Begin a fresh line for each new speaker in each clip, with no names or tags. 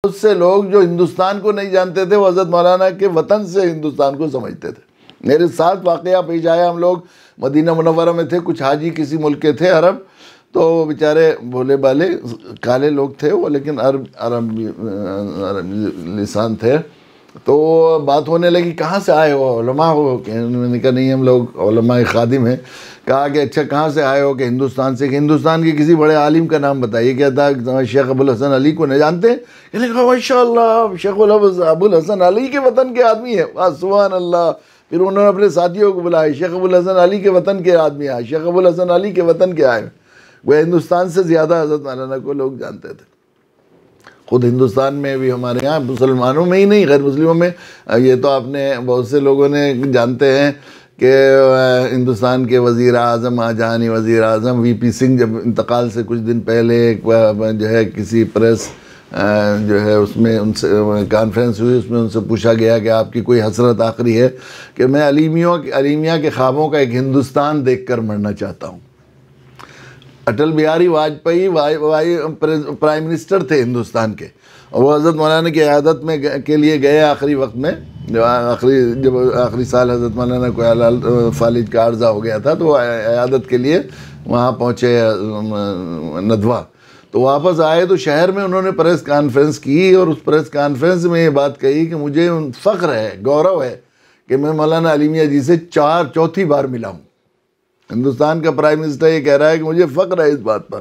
بہت سے لوگ جو ہندوستان کو نہیں جانتے تھے وہ حضرت مولانا کے وطن سے ہندوستان کو سمجھتے تھے. میرے ساتھ واقعہ پیش آیا. ہم لوگ مدینہ منورہ میں تھے, کچھ حاجی کسی ملک کے تھے عرب, تو بیچارے بھولے بالے کالے لوگ تھے وہ, لیکن عرب لسان تھے. تو بات ہونے لگی کہاں سے آئے ہو, علماء ہو؟ کہ انہوں نے کہا نہیں ہم لوگ علماء خادم ہیں. کہا کہ اچھا کہاں سے آئے ہو؟ کہ ہندوستان سے. کہ ہندوستان کے کسی بڑے عالم کا نام بتائیے. کیا تھا شیخ ابو الحسن علی کو نہیں جانتے؟ کہ کہا ماشاء اللہ شیخ ابو الحسن علی کے وطن کے آدمی ہے. سبحان اللہ. پھر انہوں نے اپنے ساتھیوں کو بلائے, شیخ ابو الحسن علی کے وطن کے آدمی آئے, شیخ ابو الحسن علی کے وطن کے آئے. وہ ہندوستان سے زیادہ حضرت مولانا کو لوگ جانتے تھے. خود ہندوستان میں بھی ہمارے یہاں مسلمانوں میں ہی نہیں غیر مسلموں میں, یہ تو آپ نے بہت سے لوگوں نے جانتے ہیں کہ ہندوستان کے وزیر اعظم آجانی وزیر اعظم وی پی سنگھ جب انتقال سے کچھ دن پہلے ایک جو ہے کسی پریس جو ہے اس میں ان سے کانفرنس ہوئی, اس میں ان سے پوچھا گیا کہ آپ کی کوئی حسرت آخری ہے؟ کہ میں علیمیہ کے خوابوں کا ایک ہندوستان دیکھ کر مرنا چاہتا ہوں. اٹل بہاری واجپئی پرائم منسٹر تھے ہندوستان کے, اور وہ حضرت مولانا کی عیادت میں کے لیے گئے آخری وقت میں. جب آخری سال حضرت مولانا کو فالج کا عارضہ ہو گیا تھا تو وہ عیادت کے لیے وہاں پہنچے ندوہ. تو واپس آئے تو شہر میں انہوں نے پریس کانفرنس کی, اور اس پریس کانفرنس میں یہ بات کہی کہ مجھے فخر ہے, گورو ہے کہ میں مولانا علی میاں جی سے چوتھی بار ملا ہوں. ہندوستان کا پرائم منسٹر یہ کہہ رہا ہے کہ مجھے فخر ہے اس بات پر.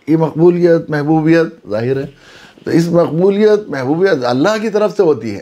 یہ مقبولیت محبوبیت ظاہر ہے. تو اس مقبولیت محبوبیت اللہ کی طرف سے ہوتی ہے.